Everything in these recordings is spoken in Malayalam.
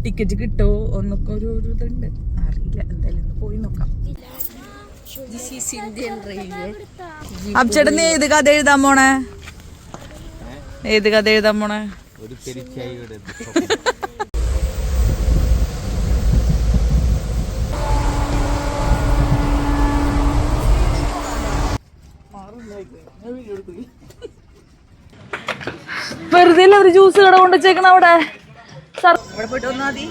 ടിക്കറ്റ് കിട്ടുമോ എന്നൊക്കെ ഒരു ഇതുണ്ട്, അറിയില്ല. എന്തായാലും ഒന്ന് പോയി നോക്കാം. അബ്ചേട്ടൻ ഏത് കഥ എഴുതാൻ പോണേ? ഏത് കഥ എഴുതാൻ പോണേ? വെറുതെ ഒരു ജ്യൂസ് കട കൊണ്ടുവച്ചേക്കണ അവിടെ. അവിടെ പോയിട്ട് വന്നാ മതി.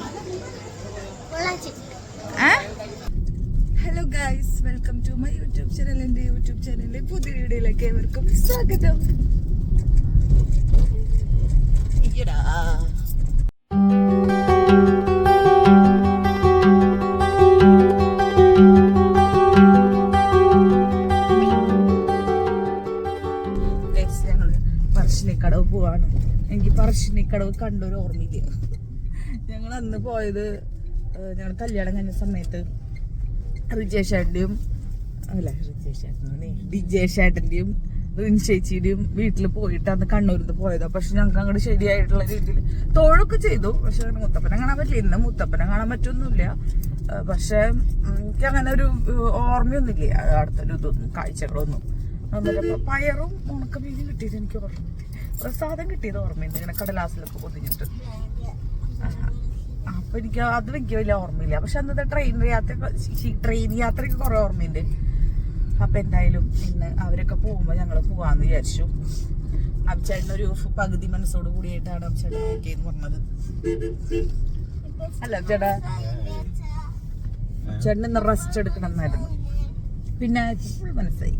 Hello guys, welcome to my YouTube channel. എൻ്റെ യൂട്യൂബ് ചാനലിലെ പുതിയ വീഡിയോയിലേക്ക് ഏവർക്കും സ്വാഗതം. ഞങ്ങള് പറശ്ശിനിക്കടവ് പോവാണ്. എനിക്ക് പറശ്ശിനിക്കടവ് കണ്ടൊരു ഓർമ്മയില്ല. ഞങ്ങൾ അന്ന് പോയത് ഞങ്ങൾ കല്യാണം കഴിഞ്ഞ സമയത്ത് റിജേഷേട്ടൻ്റെയും ഡിജേഷേട്ടൻ്റെയും റിൻഷേച്ചിയുടെയും വീട്ടിൽ പോയിട്ട് അന്ന് കണ്ണൂരിൽ പോയതാണ്. പക്ഷെ ഞങ്ങൾക്ക് അങ്ങോട്ട് ശരിയായിട്ടുള്ള രീതിയിൽ തൊഴൊക്കെ ചെയ്തു. പക്ഷെ അങ്ങനെ മുത്തപ്പനെ കാണാൻ പറ്റില്ല. ഇന്ന് മുത്തപ്പനെ കാണാൻ പറ്റൊന്നുമില്ല. പക്ഷെ എനിക്ക് അങ്ങനെ ഒരു ഓർമ്മയൊന്നുമില്ല അടുത്തൊരു ഇതൊന്നും കാഴ്ചകളൊന്നും. പയറും ഉണക്കമീനും കിട്ടിയത് എനിക്ക് ഓർമ്മയുണ്ട്. പ്രസാദം കിട്ടിയത് ഓർമ്മയുണ്ട്, ഇങ്ങനെ കടലാസിലൊക്കെ പൊതിഞ്ഞിട്ട്. അപ്പൊ എനിക്ക് അത് എനിക്ക് വലിയ ഓർമ്മയില്ല. പക്ഷെ അന്നത്തെ ട്രെയിൻ യാത്രയൊക്കെ കുറെ ഓർമ്മയുണ്ട്. അപ്പൊ എന്തായാലും ഇന്ന് അവരൊക്കെ പോകുമ്പോ ഞങ്ങള് പോവാന്ന് വിചാരിച്ചു. അബ്ചേട്ടനൊരു പകുതി മനസ്സോട് കൂടിയിട്ടാണ് അബ്ചേട്ടൻ നോക്കിയെന്ന് പറഞ്ഞത്. അല്ല അബ്ചേട്ടാ, അബ്ചേട്ടൻ ഇന്ന് റെസ്റ്റ് എടുക്കണം എന്നായിരുന്നു. പിന്നെ ഫുൾ മനസ്സായി.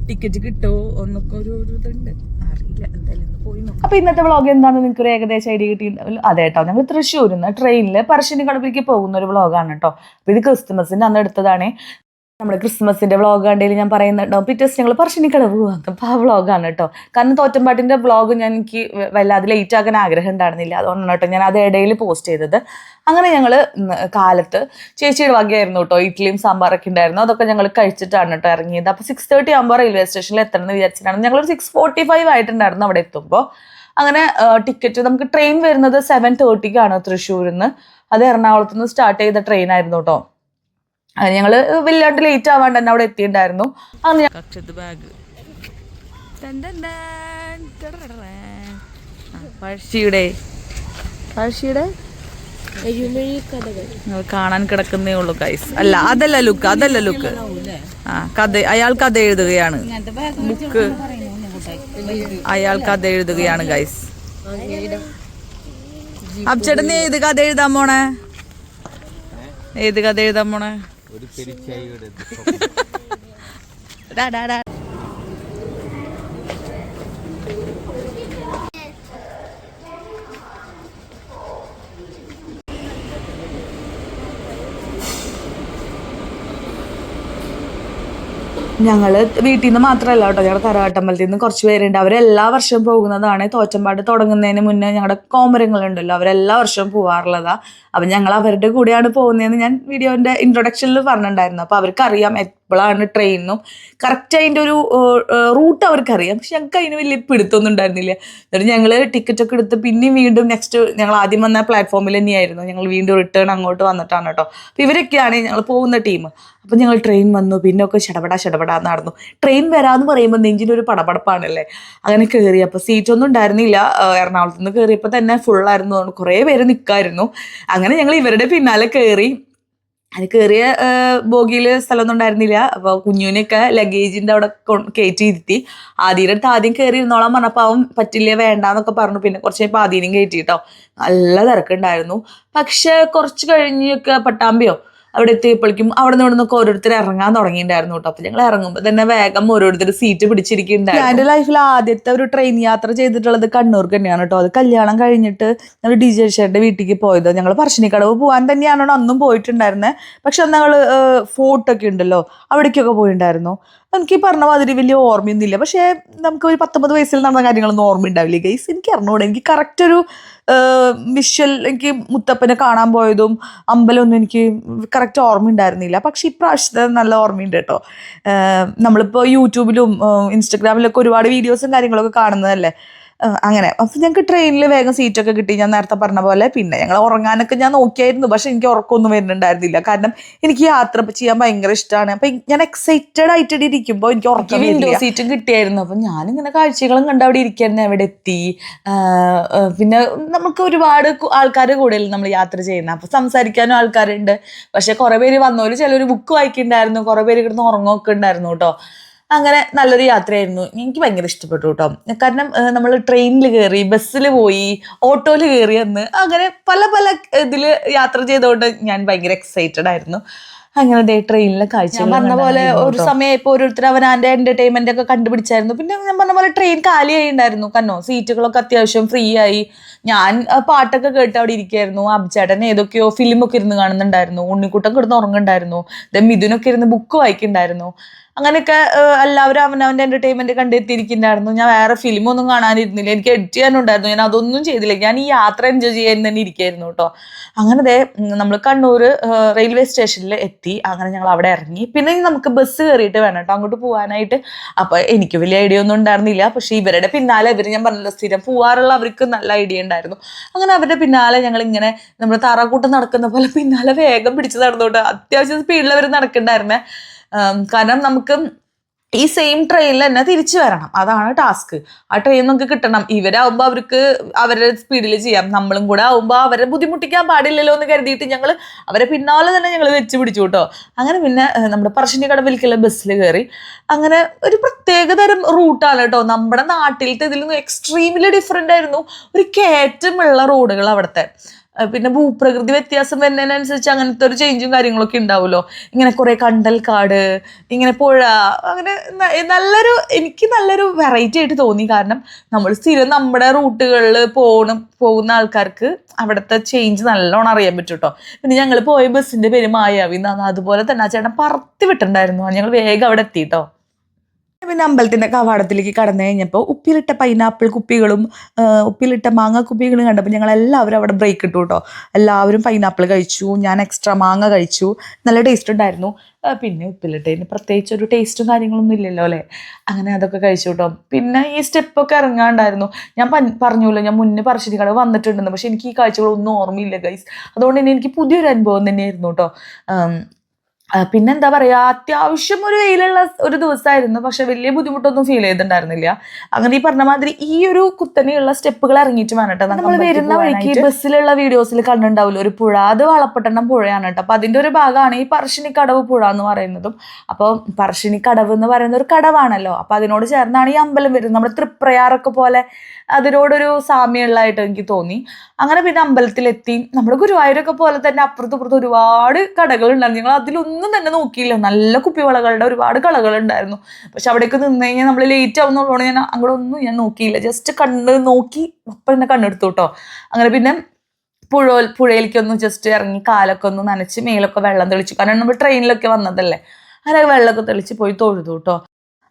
ടിക്കറ്റ് കിട്ടുമോ എന്നൊക്കെ ഒരു ഇതുണ്ട്, അറിയില്ല. എന്തായാലും പോയി നോക്കാം. അപ്പൊ ഇന്നത്തെ വ്ളോഗ് എന്താണെന്ന് നിങ്ങൾക്ക് ഒരു ഏകദേശം ഐഡിയ കിട്ടിയിട്ടുണ്ടാവില്ല. അതെ കേട്ടോ, ഞങ്ങൾ തൃശ്ശൂരിൽ നിന്ന് ട്രെയിനിൽ പറശ്ശിനിക്കടവിലേക്ക് പോകുന്ന ഒരു വ്ളോഗാണ് കേട്ടോ. അപ്പൊ ഇത് ക്രിസ്മസിന്റെ അന്ന് എടുത്തതാണ്. നമ്മുടെ ക്രിസ്മസിന്റെ വ്ളോഗ് കണ്ടെങ്കിൽ ഞാൻ പറയുന്നുണ്ടാവും പിറ്റേ ദിവസം ഞങ്ങൾ പറശ്ശിനിക്കടവ് പോകാം. അപ്പോൾ ആ വ്ളോഗാണ് കേട്ടോ. കാരണം തോറ്റമ്പാട്ടിന്റെ വ്ളോഗ് എനിക്ക് വല്ലാതെ ലേറ്റ് ആക്കാൻ ആഗ്രഹം ഉണ്ടായിരുന്നില്ല. അതുകൊണ്ടാണ് കേട്ടോ ഞാൻ അത് ഇടയിൽ പോസ്റ്റ് ചെയ്തത്. അങ്ങനെ ഞങ്ങൾ കാലത്ത് ചേച്ചിയുടെ വകയായിരുന്നു കേട്ടോ ഇഡ്ഡലിയും സാമ്പാറൊക്കെ ഉണ്ടായിരുന്നു. അതൊക്കെ ഞങ്ങൾ കഴിച്ചിട്ടാണ് കേട്ടോ ഇറങ്ങിയത്. അപ്പോൾ 6:30 ആകുമ്പോൾ റെയിൽവേ സ്റ്റേഷനിൽ എത്തണം എന്ന് വിചാരിച്ചിട്ടാണ് ഞങ്ങളൊരു 6:45 ആയിട്ടുണ്ടായിരുന്നു അവിടെ എത്തുമ്പോൾ. അങ്ങനെ ടിക്കറ്റ് നമുക്ക് ട്രെയിൻ വരുന്നത് 7:30 തൃശ്ശൂരിൽ നിന്ന്. അത് എറണാകുളത്ത് നിന്ന് സ്റ്റാർട്ട് ചെയ്ത ട്രെയിൻ ആയിരുന്നു കേട്ടോ. അത് ഞങ്ങള് വല്ലാണ്ട് ലേറ്റ് ആവാണ്ട് തന്നെ അവിടെ എത്തിയിട്ടുണ്ടായിരുന്നു. അന്ന് ബാഗ് പഴശ്ശിയുടെ കാണാൻ കിടക്കുന്നേ ഉള്ളൂ ഗൈസ്. അല്ല അതല്ല ലുക്ക്. അയാൾ കഥ എഴുതുകയാണ്. ബുക്ക് അയാൾ കഥ എഴുതുകയാണ് ഗൈസ്. അബ്ചേട്ടൻ ഏത് കഥ എഴുതാൻ പോണേ? ഏത് കഥ എഴുതാൻ പോണേ? ഞങ്ങള് വീട്ടിൽ നിന്ന് മാത്രമല്ല കേട്ടോ, ഞങ്ങളുടെ തറവാട്ടമ്പലത്തിൽ നിന്ന് കുറച്ച് പേരുണ്ട്. അവരെല്ലാ വർഷവും പോകുന്നതാണ്. തോറ്റമ്പാട്ട് തുടങ്ങുന്നതിന് മുന്നേ ഞങ്ങളുടെ കോമരങ്ങളുണ്ടല്ലോ, അവരെല്ലാ വർഷവും പോകാറുള്ളതാ. അപ്പം ഞങ്ങൾ അവരുടെ കൂടെയാണ് പോകുന്നതെന്ന് ഞാൻ വീഡിയോന്റെ ഇൻട്രൊഡക്ഷനിൽ പറഞ്ഞിട്ടുണ്ടായിരുന്നു. അപ്പോൾ അവർക്കറിയാം എപ്പോഴാണ് ട്രെയിനും കറക്റ്റ് അതിൻ്റെ ഒരു റൂട്ട് അവർക്കറിയാം. പക്ഷെ ഞങ്ങൾക്ക് അതിന് വലിയ പിടുത്തൊന്നും ഉണ്ടായിരുന്നില്ല. എന്നിട്ട് ഞങ്ങൾ ടിക്കറ്റൊക്കെ എടുത്ത് പിന്നെയും വീണ്ടും നെക്സ്റ്റ് ഞങ്ങൾ ആദ്യം വന്ന പ്ലാറ്റ്ഫോമിൽ തന്നെയായിരുന്നു. ഞങ്ങൾ വീണ്ടും റിട്ടേൺ അങ്ങോട്ട് വന്നിട്ടാണ് കേട്ടോ. അപ്പോൾ ഇവരൊക്കെയാണ് ഞങ്ങൾ പോകുന്ന ടീം. അപ്പം ഞങ്ങൾ ട്രെയിൻ വന്നു, പിന്നെ ഒക്കെ ഷടപടാ നടന്നു. ട്രെയിൻ വരാമെന്ന് പറയുമ്പോൾ നെഞ്ചിനൊരു പടപടപ്പാണല്ലേ. അങ്ങനെ കയറി. അപ്പോൾ സീറ്റൊന്നും ഉണ്ടായിരുന്നില്ല. എറണാകുളത്ത് നിന്ന് കയറിയപ്പോൾ തന്നെ ഫുള്ളായിരുന്നു. കുറേ പേര് നിൽക്കായിരുന്നു. അങ്ങനെ ഞങ്ങൾ ഇവരുടെ പിന്നാലെ കയറി. അത് കയറിയ ബോഗിയിൽ സ്ഥലമൊന്നും ഉണ്ടായിരുന്നില്ല. അപ്പോൾ കുഞ്ഞുവിനൊക്കെ ലഗേജിൻ്റെ അവിടെ കയറ്റി ഇരുത്തി. ആദ്യയുടെ അടുത്ത് ആദ്യം കയറി ഇരുന്നോളാൻ പറഞ്ഞപ്പോൾ അവൻ പറ്റില്ല വേണ്ടാന്നൊക്കെ പറഞ്ഞു. പിന്നെ കുറച്ച് കഴിഞ്ഞപ്പോൾ ആദ്യം കയറ്റി കേട്ടോ. നല്ല തിരക്കുണ്ടായിരുന്നു. പക്ഷെ കുറച്ച് കഴിഞ്ഞൊക്കെ പട്ടാമ്പിയോ അവിടെ എത്തിയപ്പോഴേക്കും അവിടെ നിന്നൊക്കെ ഓരോരുത്തർ ഇറങ്ങാൻ തുടങ്ങിയിട്ടുണ്ടായിരുന്നു കേട്ടോ. അപ്പോൾ ഞങ്ങൾ ഇറങ്ങുമ്പോൾ തന്നെ വേഗം ഓരോരുത്തർ സീറ്റ് പിടിച്ചിരിക്കുന്നുണ്ടായിരുന്നു. എൻ്റെ ലൈഫിൽ ആദ്യത്തെ ഒരു ട്രെയിൻ യാത്ര ചെയ്തിട്ടുള്ളത് കണ്ണൂർക്ക് തന്നെയാണ് കേട്ടോ. അത് കല്യാണം കഴിഞ്ഞിട്ട് ഞങ്ങൾ ഡിജേഷേട്ടൻ്റെ വീട്ടിലേക്ക് പോയത്. ഞങ്ങൾ പറശ്ശിനിക്കടവ് പോകാൻ തന്നെയാണോ അന്നും പോയിട്ടുണ്ടായിരുന്നത്. പക്ഷെ അന്ന് ഞങ്ങൾ ഫോർട്ടൊക്കെ ഉണ്ടല്ലോ അവിടേക്കൊക്കെ പോയിട്ടുണ്ടായിരുന്നു. എനിക്ക് പറഞ്ഞ മാതിരി വലിയ ഓർമ്മയൊന്നുമില്ല. പക്ഷേ നമുക്ക് ഒരു 19 വയസ്സിൽ നടന്ന കാര്യങ്ങളൊന്നും ഓർമ്മ ഉണ്ടാവില്ല ഗൈസ്. എനിക്ക് അറിഞ്ഞൂടെ. എനിക്ക് കറക്റ്റ് ഒരു വിഷ്വൽ, എനിക്ക് മുത്തപ്പനെ കാണാൻ പോയതും അമ്പലമൊന്നും എനിക്ക് കറക്റ്റ് ഓർമ്മ ഉണ്ടായിരുന്നില്ല. പക്ഷെ ഇപ്രാവശ്യത്തെ നല്ല ഓർമ്മയുണ്ട് കേട്ടോ. നമ്മളിപ്പോൾ യൂട്യൂബിലും ഇൻസ്റ്റഗ്രാമിലൊക്കെ ഒരുപാട് വീഡിയോസും കാര്യങ്ങളൊക്കെ കാണുന്നതല്ലേ. അങ്ങനെ. അപ്പം ഞങ്ങൾക്ക് ട്രെയിനിൽ വേഗം സീറ്റൊക്കെ കിട്ടി, ഞാൻ നേരത്തെ പറഞ്ഞ പോലെ. പിന്നെ ഞങ്ങൾ ഉറങ്ങാനൊക്കെ ഞാൻ നോക്കിയായിരുന്നു, പക്ഷെ എനിക്ക് ഉറക്കമൊന്നും വരുന്നുണ്ടായിരുന്നില്ല. കാരണം എനിക്ക് യാത്ര ചെയ്യാൻ ഭയങ്കര ഇഷ്ടമാണ്. അപ്പം ഞാൻ എക്സൈറ്റഡ് ആയിട്ട് ഇരിക്കുമ്പോൾ എനിക്ക് ഉറക്കം വിൻഡോ സീറ്റും കിട്ടിയായിരുന്നു. അപ്പം ഞാനിങ്ങനെ കാഴ്ചകളും കണ്ട് അവിടെ ഇരിക്കായിരുന്നു. അവിടെ എത്തി. പിന്നെ നമുക്ക് ഒരുപാട് ആൾക്കാർ കൂടെയല്ലേ നമ്മൾ യാത്ര ചെയ്യുന്നത്, അപ്പം സംസാരിക്കാനും ആൾക്കാരുണ്ട്. പക്ഷെ കുറേ പേര് വന്നവര് ചിലർ ബുക്ക് വായിക്കുന്നുണ്ടായിരുന്നു, കുറേ പേര് കിടന്ന് ഉറങ്ങുമൊക്കെ ഉണ്ടായിരുന്നു കേട്ടോ. അങ്ങനെ നല്ലൊരു യാത്രയായിരുന്നു. എനിക്ക് ഭയങ്കര ഇഷ്ടപ്പെട്ടു കേട്ടോ. കാരണം നമ്മൾ ട്രെയിനിൽ കയറി, ബസ്സിൽ പോയി, ഓട്ടോയിൽ കയറി എന്ന് അങ്ങനെ പല പല ഇതിൽ യാത്ര ചെയ്തുകൊണ്ട് ഞാൻ ഭയങ്കര എക്സൈറ്റഡ് ആയിരുന്നു. അങ്ങനെ ദേ ട്രെയിനിലെ കാഴ്ച ഞാൻ പറഞ്ഞ പോലെ ഒരു സമയമായപ്പോൾ ഓരോരുത്തർ അവനാൻ്റെ എൻ്റർടൈൻമെൻ്റ് ഒക്കെ കണ്ടുപിടിച്ചായിരുന്നു. പിന്നെ ഞാൻ പറഞ്ഞ പോലെ ട്രെയിൻ കാലിയായി ഉണ്ടായിരുന്നു. കാരണം സീറ്റുകളൊക്കെ അത്യാവശ്യം ഫ്രീ ആയി. ഞാൻ പാട്ടൊക്കെ കേട്ട് അവിടെ ഇരിക്കുകയായിരുന്നു. അബ്ചേട്ടൻ ഏതൊക്കെയോ ഫിലിമൊക്കെ ഇരുന്ന് കാണുന്നുണ്ടായിരുന്നു. ഉണ്ണിക്കുട്ടൻ കിടന്ന് ഉറങ്ങുന്നുണ്ടായിരുന്നു. മിഥുനൊക്കെ ഇരുന്ന് ബുക്ക് വായിക്കുന്നുണ്ടായിരുന്നു. അങ്ങനെയൊക്കെ എല്ലാവരും അവനവൻ്റെ എൻ്റർടൈൻമെൻറ്റ് കണ്ടെത്തിയിരിക്കുന്നുണ്ടായിരുന്നു. ഞാൻ വേറെ ഫിലിമൊന്നും കാണാനിരുന്നില്ല, എനിക്ക് എഡിറ്റ് ചെയ്യാനുണ്ടായിരുന്നു. ഞാൻ അതൊന്നും ചെയ്തില്ല, ഞാൻ ഈ യാത്ര എൻജോയ് ചെയ്യാൻ തന്നെ ഇരിക്കുകയായിരുന്നു കേട്ടോ. അങ്ങനെ നമ്മൾ കണ്ണൂർ റെയിൽവേ സ്റ്റേഷനിൽ എത്തി. അങ്ങനെ ഞങ്ങൾ അവിടെ ഇറങ്ങി. പിന്നെ നമുക്ക് ബസ് കയറിയിട്ട് വേണം കേട്ടോ അങ്ങോട്ട് പോകാനായിട്ട്. അപ്പോൾ എനിക്ക് വലിയ ഐഡിയ ഒന്നും ഉണ്ടായിരുന്നില്ല. പക്ഷേ ഇവരുടെ പിന്നാലെ ഞാൻ പറഞ്ഞല്ലോ സ്ഥിരം പോകാറുള്ള അവർക്ക് നല്ല ഐഡിയ ഉണ്ടായിരുന്നു. അങ്ങനെ അവരുടെ പിന്നാലെ ഞങ്ങളിങ്ങനെ നമ്മൾ താറാക്കൂട്ടം നടക്കുന്ന പോലെ പിന്നാലെ വേഗം പിടിച്ച് നടന്നോട്ട് അത്യാവശ്യം സ്പീഡിൽ അവർ നടക്കണ്ടായിരുന്നേ. കാരണം നമുക്ക് ഈ സെയിം ട്രെയിനിൽ തന്നെ തിരിച്ചു വരണം, അതാണ് ടാസ്ക്. ആ ട്രെയിൻ നമുക്ക് കിട്ടണം. ഇവരാകുമ്പോൾ അവർക്ക് അവരുടെ സ്പീഡിൽ ചെയ്യാം, നമ്മളും കൂടെ ആകുമ്പോൾ അവരെ ബുദ്ധിമുട്ടിക്കാൻ പാടില്ലല്ലോ എന്ന് കരുതിയിട്ട് ഞങ്ങൾ അവരെ പിന്നാലെ തന്നെ ഞങ്ങൾ വെച്ച് പിടിച്ചു കേട്ടോ. അങ്ങനെ പിന്നെ നമ്മുടെ പറശ്ശിനിക്കടവിലേക്കുള്ള ബസ്സിൽ കയറി. അങ്ങനെ ഒരു പ്രത്യേകതരം റൂട്ടാണ് കേട്ടോ. നമ്മുടെ നാട്ടിലത്തെ ഇതിൽ നിന്ന് എക്സ്ട്രീംലി ഡിഫറെൻ്റ് ആയിരുന്നു. ഒരു കയറ്റമുള്ള റോഡുകൾ അവിടുത്തെ. പിന്നെ ഭൂപ്രകൃതി വ്യത്യാസം വരുന്നതിനനുസരിച്ച് അങ്ങനത്തെ ഒരു ചേഞ്ചും കാര്യങ്ങളൊക്കെ ഉണ്ടാവുമല്ലോ. ഇങ്ങനെ കുറേ കണ്ടൽക്കാട്, ഇങ്ങനെ പുഴ, അങ്ങനെ എനിക്ക് നല്ലൊരു വെറൈറ്റി ആയിട്ട് തോന്നി. കാരണം നമ്മൾ സ്ഥിരം നമ്മുടെ റൂട്ടുകളിൽ പോകുന്ന ആൾക്കാർക്ക് അവിടുത്തെ ചേഞ്ച് നല്ലോണം അറിയാൻ പറ്റും കേട്ടോ. പിന്നെ ഞങ്ങൾ പോയ ബസ്സിൻ്റെ പേര് മായാവി എന്നാണ്. അതുപോലെ തന്നെ ആ ചേട്ടൻ പറത്തി വിട്ടിട്ടുണ്ടായിരുന്നു. ഞങ്ങൾ വേഗം അവിടെ എത്തി കേട്ടോ. പിന്നെ അമ്പലത്തിൻ്റെ കവാടത്തിലേക്ക് കടന്നു കഴിഞ്ഞപ്പോൾ ഉപ്പിലിട്ട പൈനാപ്പിൾ കുപ്പികളും ഉപ്പിലിട്ട മാങ്ങ കുപ്പികളും കണ്ടപ്പോൾ ഞങ്ങളെല്ലാവരും അവിടെ ബ്രേക്ക് ഇട്ടു കേട്ടോ. എല്ലാവരും പൈനാപ്പിൾ കഴിച്ചു, ഞാൻ എക്സ്ട്രാ മാങ്ങ കഴിച്ചു. നല്ല ടേസ്റ്റ് ഉണ്ടായിരുന്നു. പിന്നെ ഉപ്പിലിട്ടതിന് പ്രത്യേകിച്ച് ഒരു ടേസ്റ്റും കാര്യങ്ങളൊന്നും ഇല്ലല്ലോ അല്ലേ. അങ്ങനെ അതൊക്കെ കഴിച്ചു കേട്ടോ. പിന്നെ ഈ സ്റ്റെപ്പൊക്കെ ഇറങ്ങാണ്ടായിരുന്നു. ഞാൻ പറഞ്ഞല്ലോ ഞാൻ മുന്നേ പറശ്ശിനിക്കടവ് വന്നിട്ടുണ്ടെന്ന്, പക്ഷെ എനിക്ക് ഈ കാഴ്ചകളൊന്നും ഓർമ്മയില്ല ഗൈസ്. അതുകൊണ്ട് തന്നെ എനിക്ക് പുതിയൊരു അനുഭവം തന്നെയായിരുന്നു കേട്ടോ. പിന്നെന്താ പറയുക, അത്യാവശ്യം ഒരു വെയിലുള്ള ഒരു ദിവസമായിരുന്നു, പക്ഷെ വലിയ ബുദ്ധിമുട്ടൊന്നും ഫീൽ ചെയ്തിട്ടുണ്ടായിരുന്നില്ല. അങ്ങനെ ഈ പറഞ്ഞ മാതിരി ഈ ഒരു കുത്തനെയുള്ള സ്റ്റെപ്പുകൾ ഇറങ്ങിയിട്ട് വേണം കേട്ടോ. നമ്മൾ വരുന്ന വഴിക്ക് ബസ്സിലുള്ള വീഡിയോസിൽ കണ്ടിട്ടുണ്ടാവില്ല ഒരു പുഴ, അത് വളപട്ടണം പുഴയാണ് കേട്ടോ. അപ്പോൾ അതിൻ്റെ ഒരു ഭാഗമാണ് ഈ പറശ്ശിനിക്കടവ് പുഴ എന്ന് പറയുന്നതും. അപ്പോൾ പറശ്ശിനിക്കടവ് എന്ന് പറയുന്ന ഒരു കടവാണല്ലോ, അപ്പോൾ അതിനോട് ചേർന്നാണ് ഈ അമ്പലം വരുന്നത്. നമ്മുടെ തൃപ്രയാറൊക്കെ പോലെ അതിനോടൊരു സാമ്യമുള്ളതായിട്ട് എനിക്ക് തോന്നി. അങ്ങനെ പിന്നെ അമ്പലത്തിലെത്തി. നമ്മുടെ ഗുരുവായൂരൊക്കെ പോലെ തന്നെ അപ്പുറത്തും ഒരുപാട് കടകളുണ്ടായിരുന്നു. ഞങ്ങൾ അതിലൊന്നും തന്നെ നോക്കിയില്ല. നല്ല കുപ്പിവളകളുടെ ഒരുപാട് കടകളുണ്ടായിരുന്നു. പക്ഷെ അവിടേക്ക് നിന്ന് കഴിഞ്ഞാൽ നമ്മൾ ലേറ്റ് ആവുന്നുള്ളതുകൊണ്ട് ഞാൻ അങ്ങോട്ടൊന്നും ഞാൻ നോക്കിയില്ല. ജസ്റ്റ് നോക്കി അപ്പം എന്നെ കണ്ണെടുത്തു കേട്ടോ. അങ്ങനെ പിന്നെ പുഴയിലേക്കൊന്ന് ജസ്റ്റ് ഇറങ്ങി കാലൊക്കെ ഒന്ന് നനച്ച് മേലൊക്കെ വെള്ളം തെളിച്ചു. കാരണം നമ്മൾ ട്രെയിനിലൊക്കെ വന്നതല്ലേ. അങ്ങനെ വെള്ളമൊക്കെ തെളിച്ച് പോയി തൊഴുതു കേട്ടോ.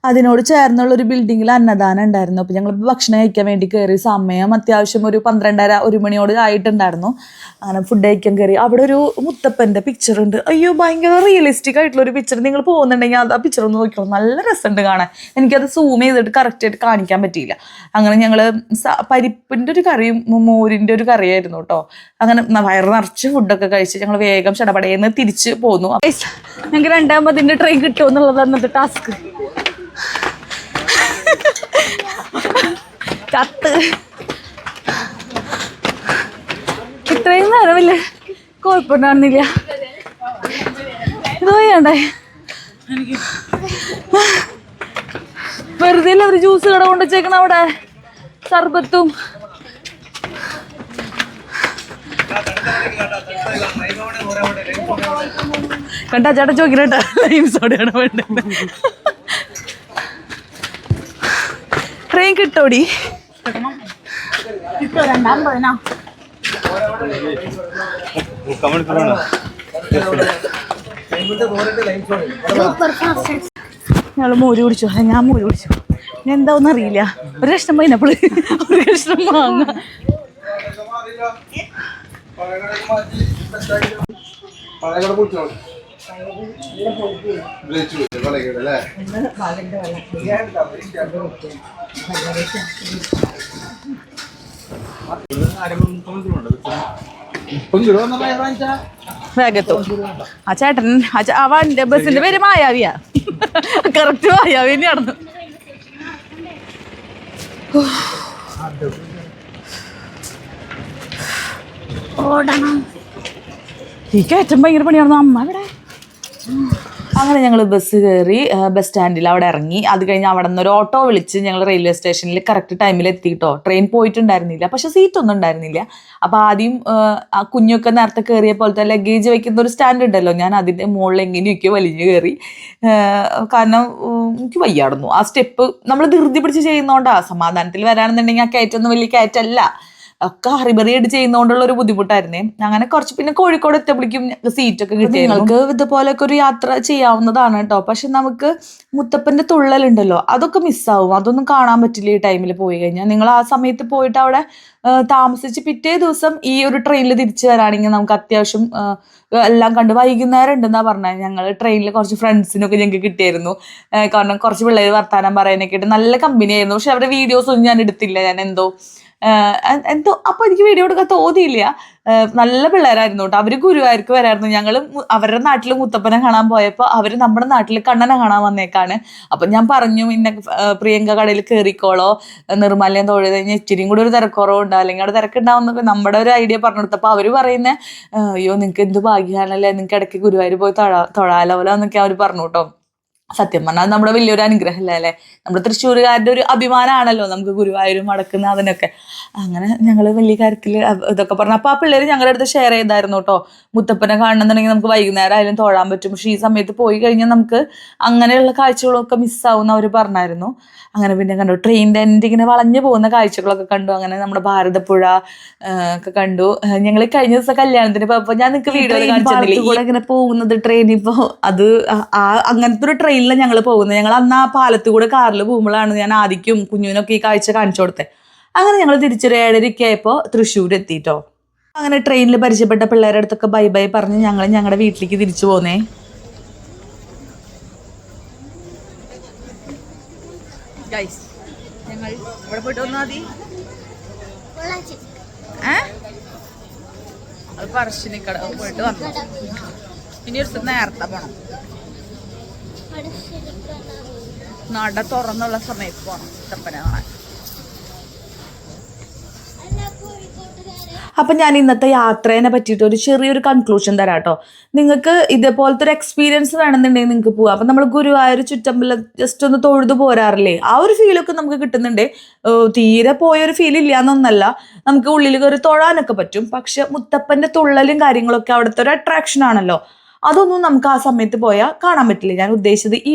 അതിനോട് ചേർന്നുള്ള ഒരു ബിൽഡിങ്ങിൽ അന്നദാനം ഉണ്ടായിരുന്നു. അപ്പോൾ ഞങ്ങൾ ഭക്ഷണം കഴിക്കാൻ വേണ്ടി കയറി. സമയം അത്യാവശ്യം ഒരു 12:30 1 മണിയോട് ആയിട്ടുണ്ടായിരുന്നു. അങ്ങനെ ഫുഡ് കഴിക്കാൻ കയറി. അവിടെ ഒരു മുത്തപ്പൻ്റെ പിക്ചർ ഉണ്ട്. അയ്യോ ഭയങ്കര റിയലിസ്റ്റിക് ആയിട്ടുള്ള ഒരു പിക്ചർ. നിങ്ങൾ പോകുന്നുണ്ടെങ്കിൽ ആ പിക്ചർ ഒന്ന് നോക്കിക്കോളൂ, നല്ല രസമുണ്ട് കാണാൻ. എനിക്കത് സൂം ചെയ്തിട്ട് കറക്റ്റായിട്ട് കാണിക്കാൻ പറ്റിയില്ല. അങ്ങനെ ഞങ്ങൾ പരിപ്പിൻ്റെ ഒരു കറിയും മോരിൻ്റെ ഒരു കറിയായിരുന്നു കേട്ടോ. അങ്ങനെ വയറ് നിറച്ച് ഫുഡൊക്കെ കഴിച്ച് ഞങ്ങൾ വേഗം ചടപടയെന്ന് തിരിച്ച് പോന്നു. ഞങ്ങൾക്ക് 2:50 ട്രെയിൻ കിട്ടുമോ എന്നുള്ളത് അന്നത്തെ ടാസ്ക്. ഇത്രയും നേരമില്ലേ കുഴപ്പമുണ്ടായിരുന്നില്ല. ഇത് വയ്യണ്ടേ വെറുതെ ഒരു ജ്യൂസ് കട കൊണ്ടുവച്ചേക്കണം അവിടെ, സർബത്തും. കണ്ടാ ചേട്ടാ ചോദിക്കണേട്ടാ ലൈം സോഡയാണ് വേണ്ടത്. ട്രെയിൻ കിട്ടോടി? ഞങ്ങള് മോര് കുടിച്ചു. ഞാൻ മോര് കുടിച്ചു. ഞാൻ എന്താവെന്ന് അറിയില്ല. ഒരു കഷ്ണം പൈനാപ്പിൾ, ഒരു കഷ്ണം മാങ്ങ. വേഗത്തു ആ ചേട്ടൻ ആ വണ്ടി ബസ്സിന്റെ പേര് മായാവിയാ. കറക്റ്റ് മായാവി നടന്നു. ഓടണം. ഈ കയറ്റം ഭയങ്കര പണിയായിരുന്നു. അമ്മ ഇവിടെ. അങ്ങനെ ഞങ്ങൾ ബസ് കയറി ബസ് സ്റ്റാൻഡിൽ അവിടെ ഇറങ്ങി. അത് കഴിഞ്ഞ് അവിടെ നിന്ന് ഒരു ഓട്ടോ വിളിച്ച് ഞങ്ങൾ റെയിൽവേ സ്റ്റേഷനിൽ കറക്റ്റ് ടൈമിൽ എത്തിയിട്ടോ. ട്രെയിൻ പോയിട്ടുണ്ടായിരുന്നില്ല, പക്ഷെ സീറ്റൊന്നും ഉണ്ടായിരുന്നില്ല. അപ്പോൾ ആദ്യം ആ കുഞ്ഞൊക്കെ നേരത്തെ കയറിയ പോലത്തെ ലഗേജ് വയ്ക്കുന്ന ഒരു സ്റ്റാൻഡ് ഉണ്ടല്ലോ, ഞാൻ അതിൻ്റെ മുകളിൽ എങ്ങനെയൊക്കെ വലിഞ്ഞ് കയറി. കാരണം എനിക്ക് വയ്യാടുന്നു. ആ സ്റ്റെപ്പ് നമ്മൾ ധൃതി പിടിച്ച് ചെയ്യുന്നതുകൊണ്ടാണ്. സമാധാനത്തിൽ വരാണെന്നുണ്ടെങ്കിൽ ആ കയറ്റൊന്നും വലിയ കയറ്റല്ല, ഒക്കെ ഹറിബറിയായിട്ട് ചെയ്യുന്നതുകൊണ്ടുള്ള ഒരു ബുദ്ധിമുട്ടായിരുന്നേ. അങ്ങനെ കുറച്ച് പിന്നെ കോഴിക്കോട് എത്തിയപ്പോഴേക്കും സീറ്റൊക്കെ കിട്ടി. നിങ്ങൾക്ക് ഇതുപോലെയൊക്കെ ഒരു യാത്ര ചെയ്യാവുന്നതാണ് കേട്ടോ. പക്ഷെ നമുക്ക് മുത്തപ്പൻ്റെ തുള്ളലുണ്ടല്ലോ, അതൊക്കെ മിസ്സാവും. അതൊന്നും കാണാൻ പറ്റില്ല ഈ ടൈമിൽ പോയി കഴിഞ്ഞാൽ. നിങ്ങൾ ആ സമയത്ത് പോയിട്ട് അവിടെ താമസിച്ച് പിറ്റേ ദിവസം ഈ ഒരു ട്രെയിനിൽ തിരിച്ചു വരാണെങ്കിൽ നമുക്ക് അത്യാവശ്യം എല്ലാം കണ്ട് വൈകുന്നേരം ഉണ്ടെന്നാണ് പറഞ്ഞത്. ഞങ്ങൾ ട്രെയിനിൽ കുറച്ച് ഫ്രണ്ട്സിനൊക്കെ ഞങ്ങൾക്ക് കിട്ടിയായിരുന്നു. കാരണം കുറച്ച് പിള്ളേർ വർത്താനം പറയാനൊക്കെ ആയിട്ട് നല്ല കമ്പനി ആയിരുന്നു. പക്ഷെ അവരുടെ വീഡിയോസൊന്നും ഞാൻ എടുത്തില്ല. ഞാൻ എന്തോ അപ്പോൾ എനിക്ക് വീഡിയോ എടുക്കാൻ തോന്നിയില്ല. നല്ല പിള്ളേരായിരുന്നു കേട്ടോ. അവർ ഗുരുവായൂർക്ക് വരായിരുന്നു. ഞങ്ങൾ അവരുടെ നാട്ടിൽ മുത്തപ്പനെ കാണാൻ പോയപ്പോൾ അവർ നമ്മുടെ നാട്ടിൽ കണ്ണനെ കാണാൻ വന്നേക്കാണ്. അപ്പം ഞാൻ പറഞ്ഞു, ഇന്ന പ്രിയങ്ക കടയിൽ കയറിക്കോളോ, നിർമ്മാല്യം തൊഴുത് കഴിഞ്ഞാൽ ഇച്ചിരിയും കൂടി ഒരു തിരക്കുറവുണ്ടോ, അല്ലെങ്കിൽ അവിടെ തിരക്കുണ്ടാവുന്നൊക്കെ നമ്മുടെ ഒരു ഐഡിയ പറഞ്ഞു കൊടുത്തപ്പോൾ അവർ പറയുന്നത്, അയ്യോ നിങ്ങൾക്ക് എന്ത് ഭാഗ്യമാണല്ലേ, നിങ്ങൾക്ക് ഇടയ്ക്ക് ഗുരുവായൂർ പോയി തൊഴാലോലോ എന്നൊക്കെ അവർ പറഞ്ഞു കേട്ടോ. സത്യം പറഞ്ഞാൽ നമ്മുടെ വലിയൊരു അനുഗ്രഹമല്ലേ അല്ലേ. നമ്മുടെ തൃശ്ശൂരുകാരുടെ ഒരു അഭിമാനമാണല്ലോ നമുക്ക് ഗുരുവായൂരും അടക്കുന്ന അതിനൊക്കെ. അങ്ങനെ ഞങ്ങൾ വലിയ കാര്യത്തിൽ ഇതൊക്കെ പറഞ്ഞു. അപ്പോൾ ആ പിള്ളേർ ഞങ്ങളുടെ അടുത്ത് ഷെയർ ചെയ്തായിരുന്നു കേട്ടോ, മുത്തപ്പനെ കാണണമെന്നുണ്ടെങ്കിൽ നമുക്ക് വൈകുന്നേരം ആയാലും തൊഴാൻ പറ്റും, പക്ഷേ ഈ സമയത്ത് പോയി കഴിഞ്ഞാൽ നമുക്ക് അങ്ങനെയുള്ള കാഴ്ചകളൊക്കെ മിസ്സാവും എന്ന് അവർ പറഞ്ഞായിരുന്നു. അങ്ങനെ പിന്നെ കണ്ടു, ട്രെയിനിൻ്റെ എൻ്റെ ഇങ്ങനെ വളഞ്ഞു പോകുന്ന കാഴ്ചകളൊക്കെ കണ്ടു. അങ്ങനെ നമ്മുടെ ഭാരതപ്പുഴ ഒക്കെ കണ്ടു. ഞങ്ങൾ കഴിഞ്ഞ ദിവസം കല്യാണത്തിന് പോയപ്പോൾ ഞാൻ നിങ്ങൾക്ക് വീഡിയോ കാണിച്ചില്ല ഇങ്ങനെ പോകുന്നത് ട്രെയിൻ. ഇപ്പോൾ അത് അങ്ങനത്തെ ഒരു ട്രെയിനിലാണ് ഞങ്ങൾ പോകുന്നത്. ഞങ്ങൾ അന്ന് ആ പാലത്ത് കൂടെ കാറിൽ പോകുമ്പോഴാണ് ഞാൻ ആദ്യം കുഞ്ഞിനൊക്കെ ഈ കാഴ്ച കാണിച്ചു കൊടുത്തത്. അങ്ങനെ ഞങ്ങൾ തിരിച്ചൊരു 7:30 ആയപ്പോൾ തൃശ്ശൂർ എത്തിയിട്ടോ. അങ്ങനെ ട്രെയിനിൽ പരിചയപ്പെട്ട പിള്ളേരുടെ അടുത്തൊക്കെ ബൈ ബൈ പറഞ്ഞ് ഞങ്ങൾ ഞങ്ങളുടെ വീട്ടിലേക്ക് തിരിച്ചു പോന്നേ. ഞങ്ങൾ ഇവിടെ പോയിട്ട് വന്നാൽ മതി. അത് പറശ്ശിനിക്കട പോയിട്ട് വന്നു. ഇനി ഒരു നേരത്തെ പോണം, നട തുറന്നുള്ള സമയത്ത് പോണം മുത്തപ്പനെ കാണാൻ. അപ്പം ഞാൻ ഇന്നത്തെ യാത്രേനെ പറ്റിയിട്ട് ഒരു ചെറിയൊരു കൺക്ലൂഷൻ തരാം കേട്ടോ. നിങ്ങൾക്ക് ഇതേപോലത്തെ ഒരു എക്സ്പീരിയൻസ് വേണമെന്നുണ്ടെങ്കിൽ നിങ്ങൾക്ക് പോവാം. അപ്പം നമ്മൾ ഗുരുവായൂർ ചുറ്റമ്പലം ജസ്റ്റ് ഒന്ന് തൊഴുതു പോരാറില്ലേ, ആ ഒരു ഫീലൊക്കെ നമുക്ക് കിട്ടുന്നുണ്ട്. തീരെ പോയൊരു ഫീൽ ഇല്ല എന്നൊന്നല്ല, നമുക്ക് ഉള്ളിൽ കയറി തൊഴാനൊക്കെ പറ്റും. പക്ഷെ മുത്തപ്പൻ്റെ തുള്ളലും കാര്യങ്ങളൊക്കെ അവിടുത്തെ ഒരു അട്രാക്ഷൻ ആണല്ലോ, അതൊന്നും നമുക്ക് ആ സമയത്ത് പോയാൽ കാണാൻ പറ്റില്ല. ഞാൻ ഉദ്ദേശിച്ചത് ഈ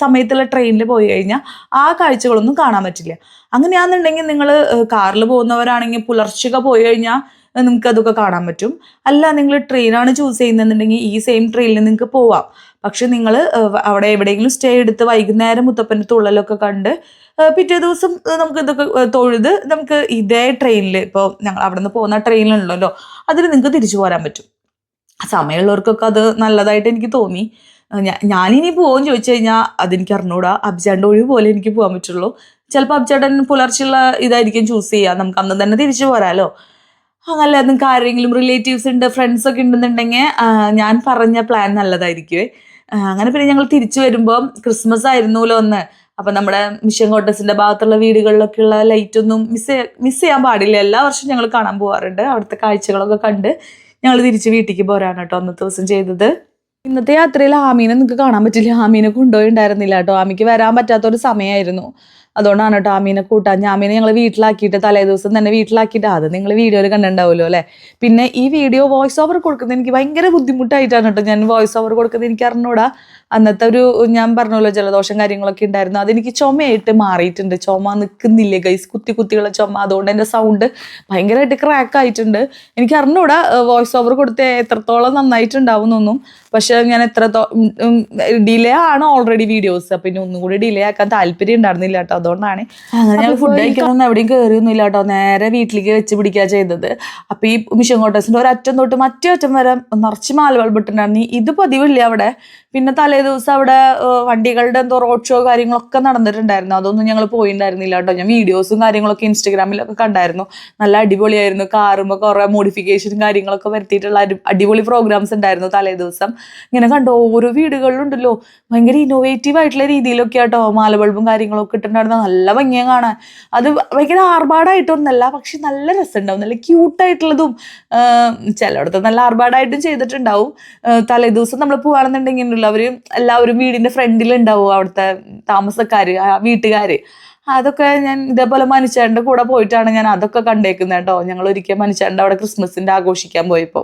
സമയത്തുള്ള ട്രെയിനിൽ പോയി കഴിഞ്ഞാൽ ആ കാഴ്ചകളൊന്നും കാണാൻ പറ്റില്ല. അങ്ങനെയാണെന്നുണ്ടെങ്കിൽ നിങ്ങൾ കാറിൽ പോകുന്നവരാണെങ്കിൽ പുലർച്ചെ പോയി കഴിഞ്ഞാൽ നിങ്ങൾക്ക് അതൊക്കെ കാണാൻ പറ്റും. അല്ല നിങ്ങൾ ട്രെയിനാണ് ചൂസ് ചെയ്യുന്നതെന്നുണ്ടെങ്കിൽ ഈ സെയിം ട്രെയിനിൽ നിങ്ങൾക്ക് പോവാം. പക്ഷെ നിങ്ങൾ അവിടെ എവിടെയെങ്കിലും സ്റ്റേ എടുത്ത് വൈകുന്നേരം മുത്തപ്പൻ്റെ തുള്ളലൊക്കെ കണ്ട് പിറ്റേ ദിവസം നമുക്ക് ഇതൊക്കെ തൊഴുത് നമുക്ക് ഇതേ ട്രെയിനിൽ, ഇപ്പോൾ ഞങ്ങൾ അവിടെ നിന്ന് പോകുന്ന ട്രെയിനിലുണ്ടല്ലോ, അതിൽ നിങ്ങൾക്ക് തിരിച്ചു പോരാൻ പറ്റും. സമയമുള്ളവർക്കൊക്കെ അത് നല്ലതായിട്ട് എനിക്ക് തോന്നി. ഞാനിനി പോകുമെന്ന് ചോദിച്ചു കഴിഞ്ഞാൽ അതെനിക്ക് അറിഞ്ഞൂടാ. അബ്ജാൻ്റെ ഒഴിവ് പോലെ എനിക്ക് പോകാൻ പറ്റുള്ളൂ. ചിലപ്പോൾ അബ്ജാടൻ പുലർച്ചെയുള്ള ഇതായിരിക്കും ചൂസ് ചെയ്യുക, നമുക്ക് അന്ന് തന്നെ തിരിച്ചു പോരാലോ. അങ്ങനല്ല, നിങ്ങൾക്ക് ആരെങ്കിലും റിലേറ്റീവ്സ് ഉണ്ട്, ഫ്രണ്ട്സൊക്കെ ഉണ്ടെന്നുണ്ടെങ്കിൽ ഞാൻ പറഞ്ഞ പ്ലാൻ നല്ലതായിരിക്കുമേ. അങ്ങനെ പിന്നെ ഞങ്ങൾ തിരിച്ചു വരുമ്പോൾ ക്രിസ്മസ് ആയിരുന്നല്ലോ ഒന്ന്. അപ്പം നമ്മുടെ മിഷൻ കോട്ടേഴ്സിൻ്റെ ഭാഗത്തുള്ള വീടുകളിലൊക്കെയുള്ള ലൈറ്റൊന്നും മിസ് ചെയ്യാൻ പാടില്ല. എല്ലാ വർഷവും ഞങ്ങൾ കാണാൻ പോകാറുണ്ട്. അവിടുത്തെ കാഴ്ചകളൊക്കെ കണ്ട് ഞങ്ങൾ തിരിച്ച് വീട്ടിലേക്ക് പോരാണ് കേട്ടോ അന്നത്തെ ദിവസം ചെയ്തത്. ഇന്നത്തെ യാത്രയിൽ ആമീനെ നിങ്ങൾക്ക് കാണാൻ പറ്റില്ല. ആമീനെ കൊണ്ടുപോയിണ്ടായിരുന്നില്ല കേട്ടോ. ആമിക്ക് വരാൻ പറ്റാത്തൊരു സമയമായിരുന്നു. അതുകൊണ്ടാണ് കേട്ടോ ആമീനെ കൂട്ടാൻ. ആമീനെ ഞങ്ങൾ വീട്ടിലാക്കിയിട്ട് തലേ ദിവസം തന്നെ വീട്ടിലാക്കിയിട്ട്, അത് നിങ്ങൾ വീഡിയോയിൽ കണ്ടിട്ടുണ്ടാവുമല്ലോ അല്ലേ. പിന്നെ ഈ വീഡിയോ വോയിസ് ഓവർ കൊടുക്കുന്നത് എനിക്ക് ഭയങ്കര ബുദ്ധിമുട്ടായിട്ടാണ് കേട്ടോ. ഞാൻ വോയിസ് ഓവർ കൊടുക്കുന്നത് എനിക്ക് അറിഞ്ഞൂടാ. അന്നത്തെ ഒരു ഞാൻ പറഞ്ഞല്ലോ ജലദോഷം കാര്യങ്ങളൊക്കെ ഉണ്ടായിരുന്നു. അതെനിക്ക് ചുമയായിട്ട് മാറിയിട്ടുണ്ട്. ചുമ നിൽക്കുന്നില്ല ഗൈസ്, കുത്തിയുള്ള ചുമ. അതുകൊണ്ട് എൻ്റെ സൗണ്ട് ഭയങ്കരമായിട്ട് ക്രാക്ക് ആയിട്ടുണ്ട്. എനിക്ക് അറിഞ്ഞൂടാ വോയിസ് ഓവർ കൊടുത്ത് എത്രത്തോളം നന്നായിട്ടുണ്ടാവുന്നൊന്നും. പക്ഷെ ഞാൻ ഡിലേ ആണ് ഓൾറെഡി വീഡിയോസ്. അപ്പം ഇനി ഒന്നും കൂടി ഡിലേ ആക്കാൻ താല്പര്യം ഉണ്ടായിരുന്നില്ല കേട്ടോ. അതുകൊണ്ടാണ് ഞാൻ ഫുഡ് കഴിക്കാനൊന്നും എവിടെയും കയറിയൊന്നുമില്ല കേട്ടോ. നേരെ വീട്ടിലേക്ക് വെച്ച് പിടിക്കുക ചെയ്തത്. അപ്പം ഈ മിഷൻ കോട്ടേഴ്സിൻ്റെ ഒരറ്റം തൊട്ട് മറ്റേ അറ്റം വരെ നിറച്ച് മാല ബൾബിട്ടുണ്ടായിരുന്നു. ഇത് പതിവില്ല അവിടെ. പിന്നെ തലേ ദിവസം അവിടെ വണ്ടികളുടെ എന്തോ റോഡ് ഷോ കാര്യങ്ങളൊക്കെ നടന്നിട്ടുണ്ടായിരുന്നു. അതൊന്നും ഞങ്ങൾ പോയിണ്ടായിരുന്നില്ല കേട്ടോ. ഞാൻ വീഡിയോസും കാര്യങ്ങളൊക്കെ ഇൻസ്റ്റഗ്രാമിലൊക്കെ കണ്ടായിരുന്നു. നല്ല അടിപൊളിയായിരുന്നു. കാറുമ്പോൾ കുറെ മോഡിഫിക്കേഷനും കാര്യങ്ങളൊക്കെ വരുത്തിയിട്ടുള്ള അടിപൊളി പ്രോഗ്രാംസ് ഉണ്ടായിരുന്നു തലേ ദിവസം. ഇങ്ങനെ കണ്ടോ, ഓരോ വീടുകളിലുണ്ടല്ലോ ഭയങ്കര ഇന്നോവേറ്റീവ് ആയിട്ടുള്ള രീതിയിലൊക്കെ കേട്ടോ മാലബൾബും കാര്യങ്ങളൊക്കെ ഇട്ടിട്ടുണ്ടായിരുന്നു. നല്ല ഭംഗിയാ കാണാൻ. അത് ഭയങ്കര ആർഭാടായിട്ടൊന്നല്ല, പക്ഷെ നല്ല രസമുണ്ടാവും. നല്ല ക്യൂട്ടായിട്ടുള്ളതും ചിലയിടത്ത് നല്ല ആർഭാടായിട്ടും ചെയ്തിട്ടുണ്ടാവും. തലേദിവസം നമ്മൾ പോവാണെന്നുണ്ടെങ്കിൽ ഉണ്ടല്ലോ അവര് എല്ലാവരും വീടിന്റെ ഫ്രണ്ടിലുണ്ടാവും അവിടുത്തെ താമസക്കാര്, വീട്ടുകാര്. അതൊക്കെ ഞാൻ ഇതേപോലെ മനുഷ്യന്റെ കൂടെ പോയിട്ടാണ് ഞാൻ അതൊക്കെ കണ്ടേക്കുന്നത് കേട്ടോ. ഞങ്ങൾ ഒരിക്കൽ മനുഷ്യന്റെ അവിടെ ക്രിസ്മസിന്റെ ആഘോഷിക്കാൻ പോയപ്പോ.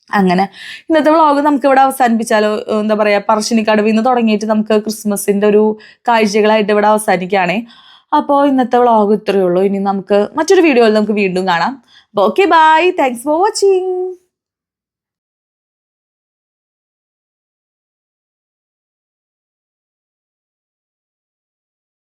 അങ്ങനെ ഇന്നത്തെ വ്ളോഗ് നമുക്ക് ഇവിടെ അവസാനിപ്പിച്ചാലോ? എന്താ പറയാ, പറശ്ശിനിക്കടവിൽ നിന്ന് തുടങ്ങിയിട്ട് നമുക്ക് ക്രിസ്മസിന്റെ ഒരു കാഴ്ചകളായിട്ട് ഇവിടെ അവസാനിക്കുകയാണേ. അപ്പോൾ ഇന്നത്തെ വ്ളോഗ് ഇത്രയേ ഉള്ളൂ. ഇനി നമുക്ക് മറ്റൊരു വീഡിയോയിൽ നമുക്ക് വീണ്ടും കാണാം. Okay, bye, thanks for watching.